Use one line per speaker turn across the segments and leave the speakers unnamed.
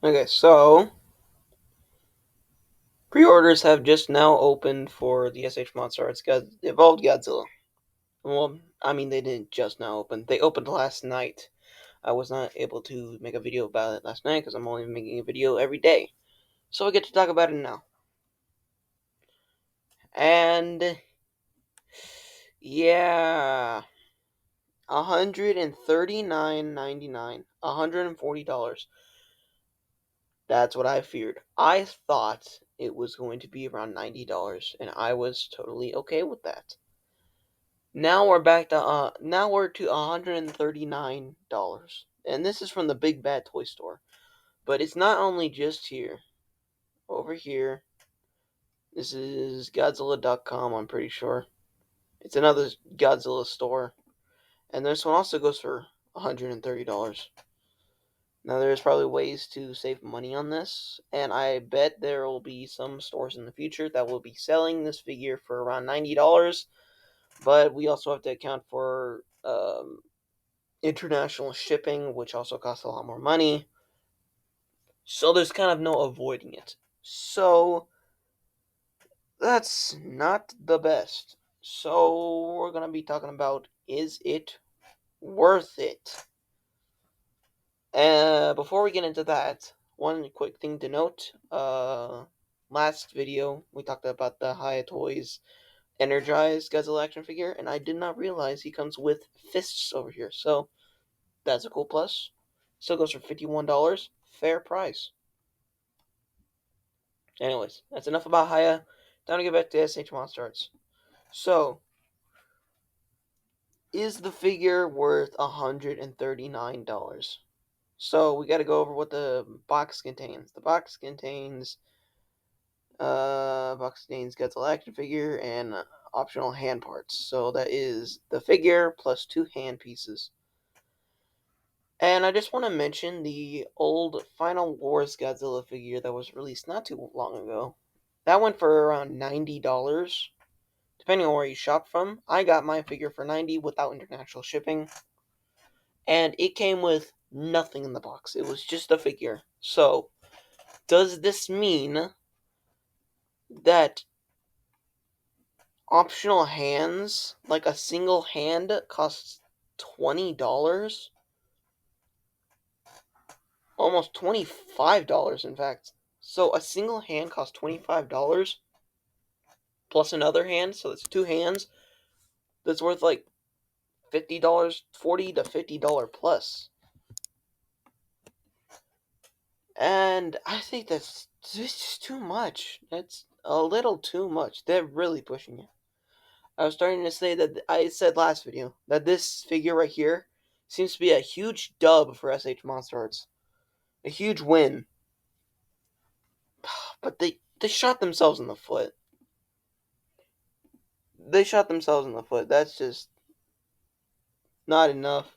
Okay, so pre-orders have just now opened for the SHMA Evolved Godzilla. Well, I mean, they didn't just now open. They opened last night. I was not able to make a video about it last night because I'm only making a video every day. So I get to talk about it now. And yeah, $139.99, $140. That's what I feared. I thought it was going to be around $90, and I was totally okay with that. Now we're to $139. And this is from the Big Bad Toy Store. But it's not only just here. Over here. This is Godzilla.com, I'm pretty sure. It's another Godzilla store. And this one also goes for $130. Now there's probably ways to save money on this, and I bet there will be some stores in the future that will be selling this figure for around $90. But we also have to account for international shipping, which also costs a lot more money. So there's kind of no avoiding it. So that's not the best. So we're going to be talking about, is it worth it? Before we get into that, one quick thing to note. Last video we talked about the Haya Toys Energized Godzilla action figure, and I did not realize he comes with fists over here. So that's a cool plus. Still goes for $51. Fair price. Anyways, that's enough about Haya. Time to get back to SH Monsterarts. So, is the figure worth $139? So, we gotta go over what the box contains. The box contains Godzilla action figure and optional hand parts. So, that is the figure plus two hand pieces. And I just want to mention the old Final Wars Godzilla figure that was released not too long ago. That went for around $90, depending on where you shop from. I got my figure for $90 without international shipping, and it came with nothing in the box. It was just a figure. So, does this mean that optional hands, like a single hand, costs $20? Almost $25, in fact. So a single hand costs $25 plus another hand, so it's two hands. That's worth like $50, $40 to $50 plus. And I think that's just too much. That's a little too much. They're really pushing it. I was starting to say that I said last video that this figure right here seems to be a huge dub for SH Monster Arts. A huge win. But they shot themselves in the foot. They shot themselves in the foot. That's just not enough.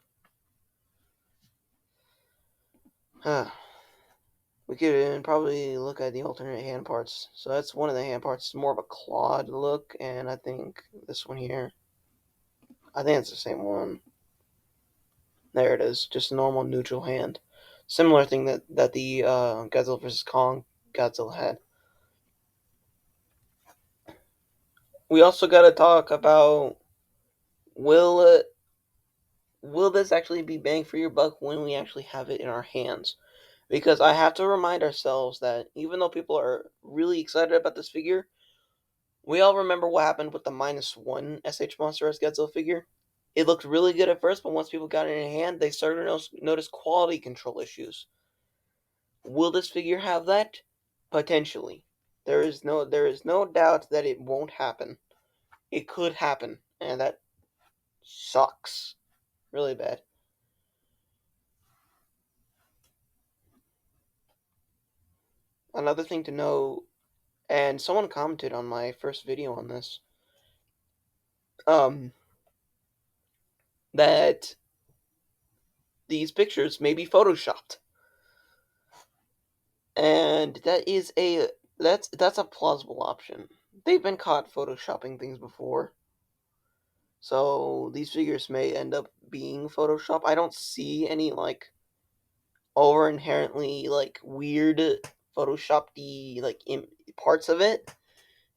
We could probably look at the alternate hand parts. So that's one of the hand parts. It's more of a clawed look, and I think this one here, I think it's the same one. There it is, just a normal neutral hand. Similar thing that the Godzilla vs. Kong Godzilla had. We also got to talk about, will will this actually be bang for your buck when we actually have it in our hands? Because I have to remind ourselves that even though people are really excited about this figure, we all remember what happened with the -1 SH Monster S Godzilla figure. It looked really good at first, but once people got it in hand, they started to notice quality control issues. Will this figure have that? Potentially. There is no doubt that it won't happen. It could happen, and that sucks really bad. Another thing to know, and someone commented on my first video on this, um, that these pictures may be photoshopped, and that's a plausible option. They've been caught photoshopping things before, so these figures may end up being photoshopped. I don't see any like over inherently like weird photoshopped like parts of it.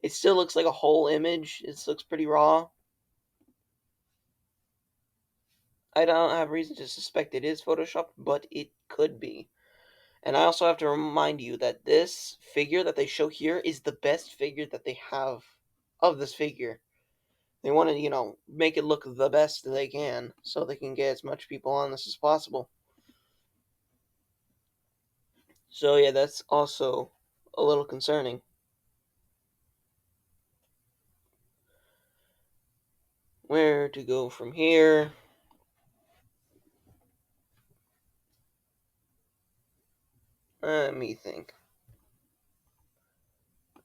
It still looks like a whole image. It looks pretty raw. I don't have reason to suspect it is photoshopped, but it could be. And I also have to remind you that this figure that they show here is the best figure that they have of this figure. They want to, make it look the best they can so they can get as much people on this as possible. So, yeah, that's also a little concerning. Where to go from here? Let me think.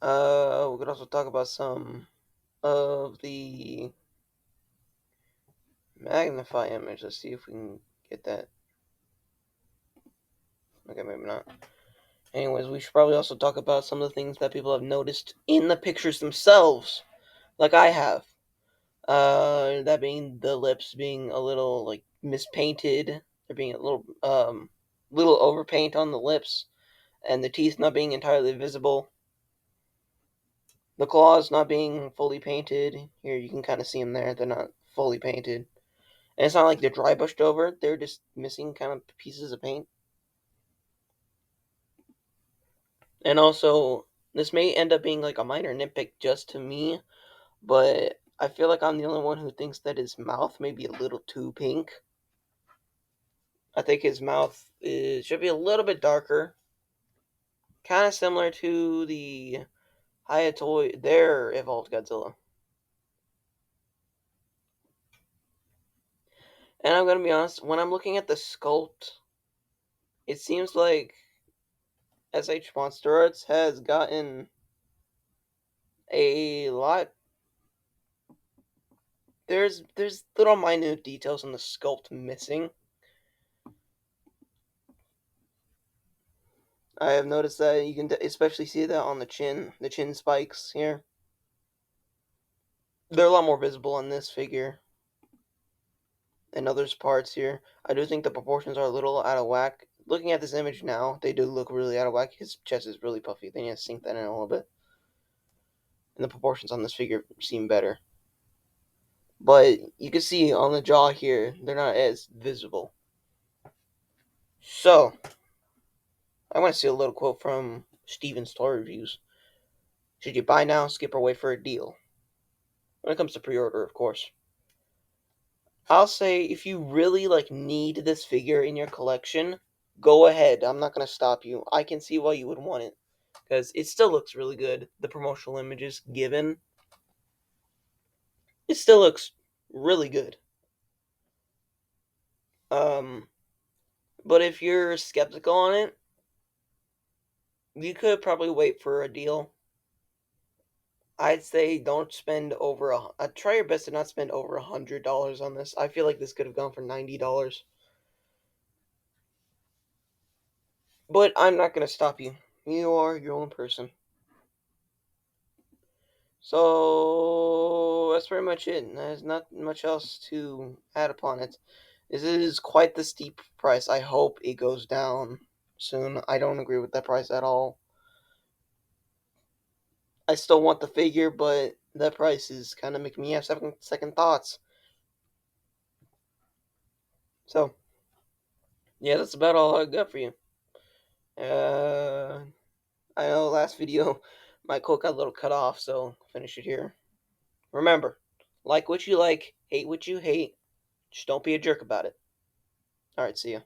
We could also talk about some of the magnify image. Let's see if we can get that. Okay, maybe not. Anyways, we should probably also talk about some of the things that people have noticed in the pictures themselves, like I have. That being the lips being a little like mispainted. There being a little overpaint on the lips, and the teeth not being entirely visible. The claws not being fully painted. Here you can kind of see them there. They're not fully painted. And it's not like they're dry brushed over. They're just missing kind of pieces of paint. And also, this may end up being like a minor nitpick just to me, but I feel like I'm the only one who thinks that his mouth may be a little too pink. I think his mouth should be a little bit darker. Kind of similar to the Hayatoy, their evolved Godzilla. And I'm going to be honest, when I'm looking at the sculpt, it seems like SH Monster Arts has gotten a lot. There's little minute details in the sculpt missing. I have noticed that you can especially see that on the chin spikes here. They're a lot more visible on this figure than others parts here. I do think the proportions are a little out of whack. Looking at this image now, they do look really out of whack. His chest is really puffy. They need to sink that in a little bit. And the proportions on this figure seem better. But you can see on the jaw here, they're not as visible. So, I want to see a little quote from Steven's Toy Reviews. Should you buy now, skip or wait for a deal? When it comes to pre-order, of course. I'll say if you really need this figure in your collection, go ahead. I'm not gonna stop you. I can see why you would want it because it still looks really good. The promotional images given, it still looks really good. Um, but if you're skeptical on it, you could probably wait for a deal. I'd say don't spend over try your best to not spend over $100 on this. I feel like this could have gone for $90. But I'm not gonna stop you. You are your own person. So that's pretty much it. There's not much else to add upon it. This is quite the steep price. I hope it goes down soon. I don't agree with that price at all. I still want the figure, but that price is kind of making me have second thoughts. So, yeah, that's about all I got for you. Uh, I know last video my quote got a little cut off, so I'll finish it here. Remember, like what you like, hate what you hate. Just don't be a jerk about it. Alright, see ya.